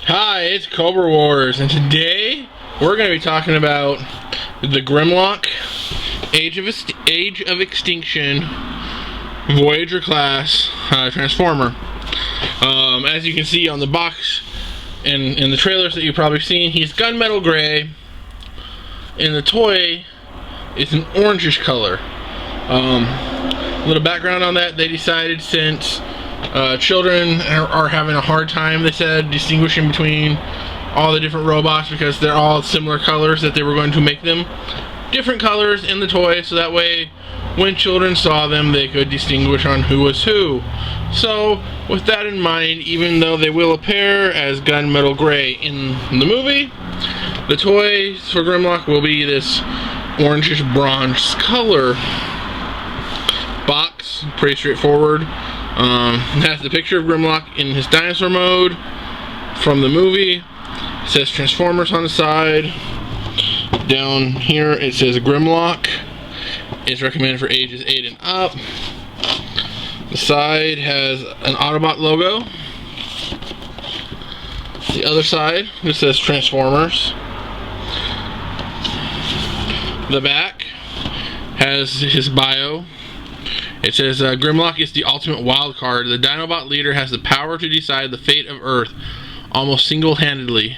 Hi, it's Cobra Wars, and today we're going to be talking about the Grimlock, Age of Extinction, Voyager class Transformer. As you can see on the box and in the trailers that you've probably seen, he's gunmetal gray, and the toy is an orangish color. A little background on that: they decided, since children are having a hard time, they said, distinguishing between all the different robots because they're all similar colors, that they were going to make them different colors in the toy, so that way when children saw them they could distinguish on who was who. So with that in mind, even though they will appear as gunmetal gray in the movie, the toys for Grimlock will be this orangish bronze color. Box, pretty straightforward. It has the picture of Grimlock in his dinosaur mode from the movie. It says Transformers on the side. Down here it says Grimlock. It's recommended for ages 8 and up. The side has an Autobot logo. The other side, it says Transformers. The back has his bio. It says, Grimlock is the ultimate wild card. The Dinobot leader has the power to decide the fate of Earth almost single-handedly.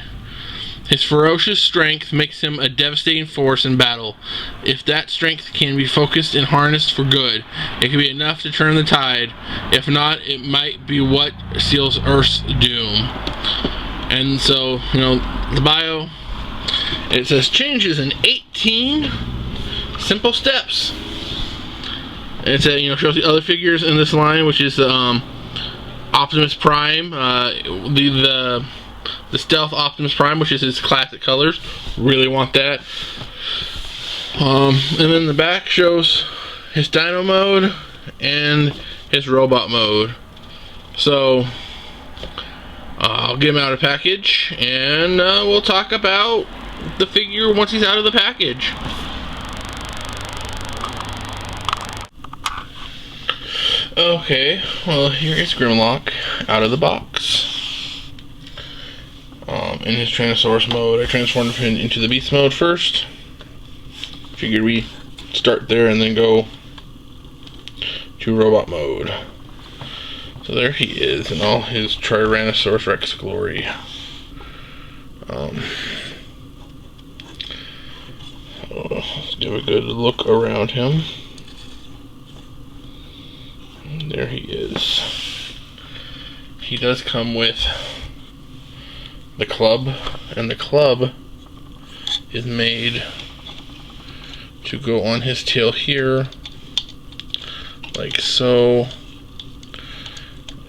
His ferocious strength makes him a devastating force in battle. If that strength can be focused and harnessed for good, it can be enough to turn the tide. If not, it might be what seals Earth's doom. And so, the bio, it says changes in 18 simple steps. It shows the other figures in this line, which is the Optimus Prime, the Stealth Optimus Prime, which is his classic colors. Really want that. And then the back shows his Dino mode and his Robot mode. So I'll get him out of the package, and we'll talk about the figure once he's out of the package. Okay, well, here is Grimlock out of the box. In his Tyrannosaurus mode, I transformed him into the Beast mode first. Figured we start there and then go to Robot mode. So there he is in all his Tyrannosaurus Rex glory. Let's give a good look around him. There he is. He does come with the club, and the club is made to go on his tail here, like so,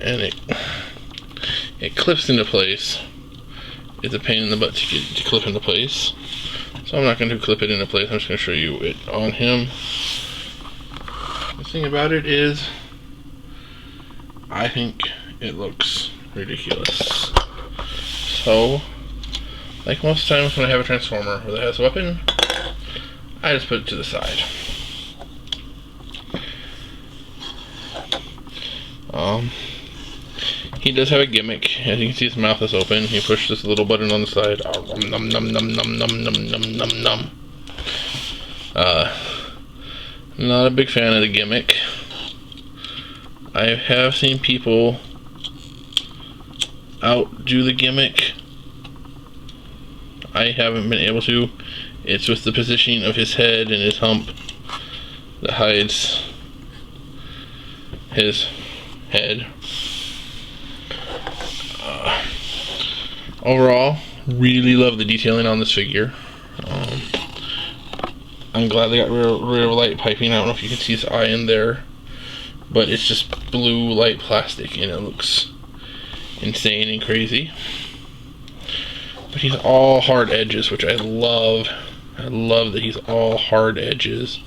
and it clips into place. It's a pain in the butt to get to clip into place, so I'm not going to clip it into place. I'm just going to show you it on him. The thing about it is, I think it looks ridiculous. So, like most times when I have a Transformer that has a weapon, I just put it to the side. He does have a gimmick. As you can see, his mouth is open. You push this little button on the side. Num num num num num num num num num. Not a big fan of the gimmick. I have seen people outdo the gimmick. I haven't been able to. It's with the positioning of his head and his hump that hides his head. Overall, really love the detailing on this figure. I'm glad they got real light piping. I don't know if you can see his eye in there, but it's just blue light plastic and it looks insane and crazy. But he's all hard edges, which I love. I love that he's all hard edges.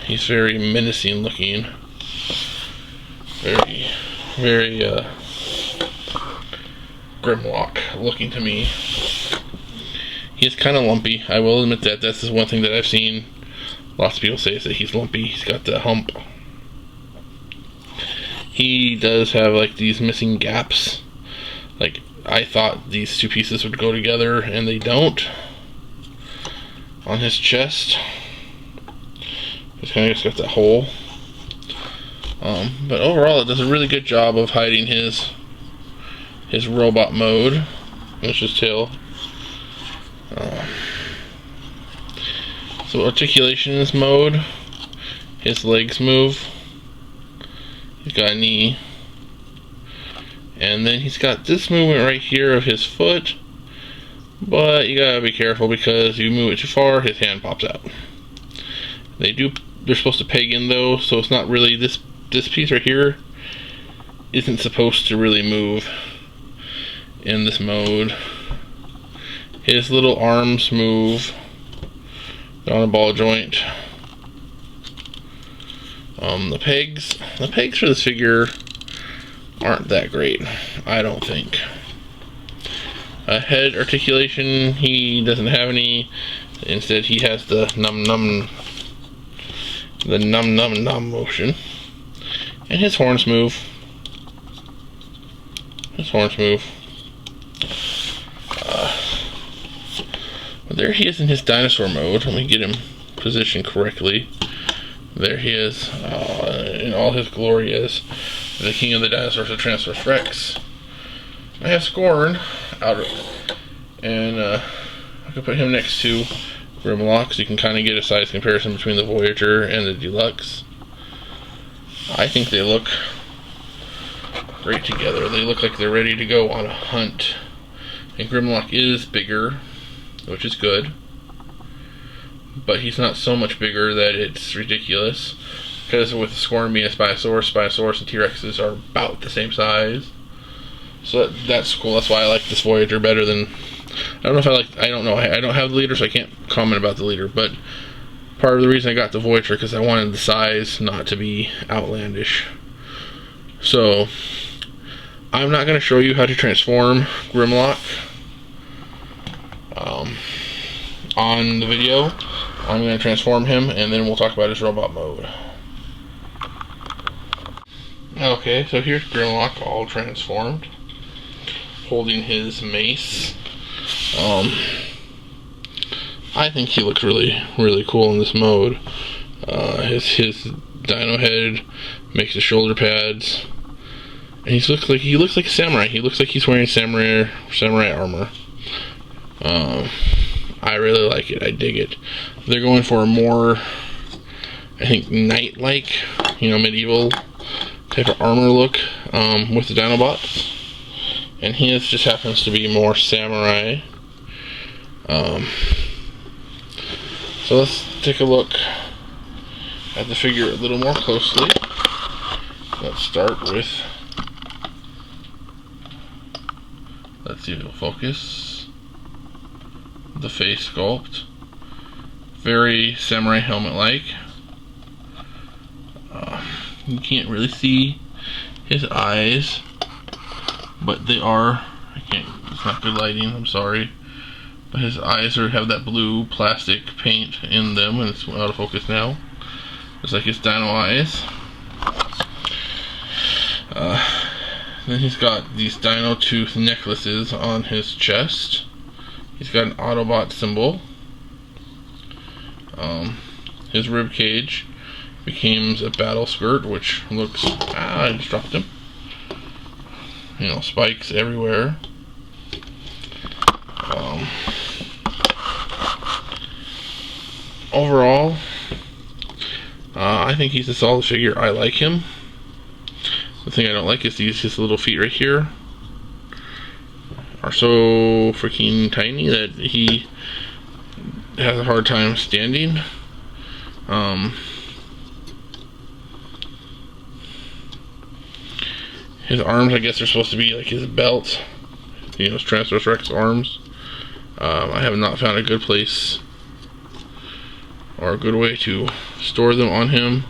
He's very menacing looking. Very, very Grimlock looking to me. He's kind of lumpy. I will admit that. That's the one thing that I've seen lots of people say, is that he's lumpy. He's got the hump. He does have like these missing gaps, like I thought these two pieces would go together, and they don't. On his chest, it's kind of just got that hole. But overall, it does a really good job of hiding his robot mode. That's his tail. So articulation in this mode, his legs move. He's got a knee. And then he's got this movement right here of his foot. But you gotta be careful because you move it too far, his hand pops out. They're supposed to peg in though, so it's not really this piece right here isn't supposed to really move in this mode. His little arms move. They're on a ball joint. The pegs for this figure aren't that great, I don't think. Head articulation, he doesn't have any. Instead, he has the num num motion. And his horns move. But there he is in his dinosaur mode. Let me get him positioned correctly. There he is, in all his glory as the king of the dinosaurs of Transformers Rex. I have Scorn out, and I can put him next to Grimlock, so you can kind of get a size comparison between the Voyager and the Deluxe. I think they look great together. They look like they're ready to go on a hunt. And Grimlock is bigger, which is good, but he's not so much bigger that it's ridiculous. Because with Scorn being a Spinosaurus and T-Rexes are about the same size. So that's cool. That's why I like this Voyager better than... I don't have the leader, so I can't comment about the leader, but part of the reason I got the Voyager because I wanted the size not to be outlandish. So I'm not going to show you how to transform Grimlock on the video. I'm going to transform him, and then we'll talk about his robot mode. Okay, so here's Grimlock all transformed, holding his mace. I think he looks really, really cool in this mode. His dino head makes the shoulder pads, and he looks like a samurai. He looks like he's wearing samurai armor. I really like it. I dig it. They're going for a more, I think, knight-like, medieval type of armor look with the Dinobots, and his just happens to be more samurai. So let's take a look at the figure a little more closely. Let's start with, let's see if it'll focus, the face sculpt. Very samurai helmet-like. You can't really see his eyes, but they are, it's not good lighting, I'm sorry. But his eyes have that blue plastic paint in them, and it's out of focus now. It's like his dino eyes. Then he's got these dino tooth necklaces on his chest. He's got an Autobot symbol. His rib cage becomes a battle skirt, which looks... I just dropped him. Spikes everywhere. Overall, I think he's a solid figure. I like him. The thing I don't like is his little feet right here are so freaking tiny that he has a hard time standing. His arms, I guess, are supposed to be like his belt. His Transformers Rex arms. I have not found a good place or a good way to store them on him.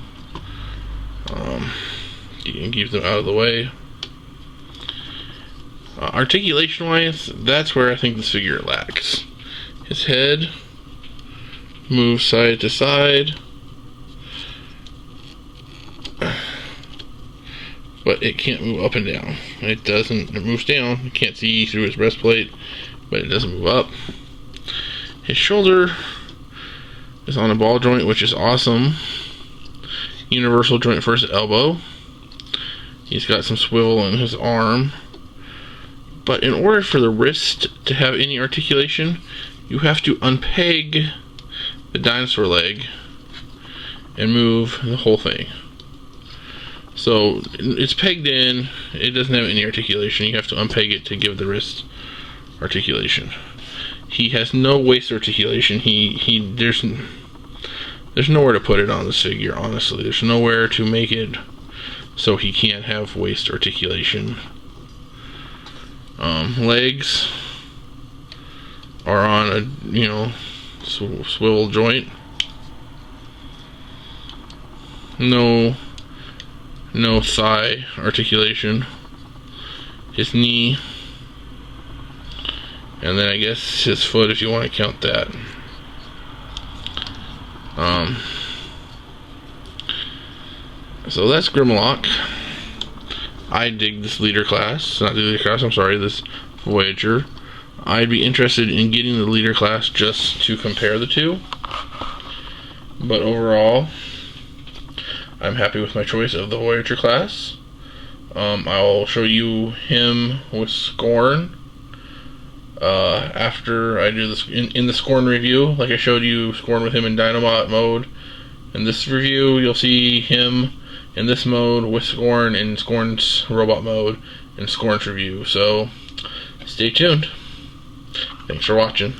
You can keep them out of the way. Articulation wise, that's where I think this figure lacks. His head moves side to side, but it can't move up and down. It doesn't. It moves down. You can't see through his breastplate, but it doesn't move up. His shoulder is on a ball joint, which is awesome. Universal joint for his elbow. He's got some swivel in his arm. But in order for the wrist to have any articulation, you have to unpeg the dinosaur leg and move the whole thing. So it's pegged in, it doesn't have any articulation. You have to unpeg it to give the wrist articulation. He has no waist articulation. There's nowhere to put it on this figure, honestly. There's nowhere to make it so he can't have waist articulation. Legs are on a, swivel joint. No thigh articulation. His knee, and then I guess his foot, if you want to count that. So that's Grimlock. I dig this leader class. Not the leader class, I'm sorry, this Voyager. I'd be interested in getting the leader class just to compare the two. But overall, I'm happy with my choice of the Voyager class. I'll show you him with Scorn after I do this in the Scorn review. Like I showed you Scorn with him in Dinobot mode. In this review, you'll see him in this mode with Scorn in Scorn's robot mode in Scorn's review. So stay tuned. Thanks for watching.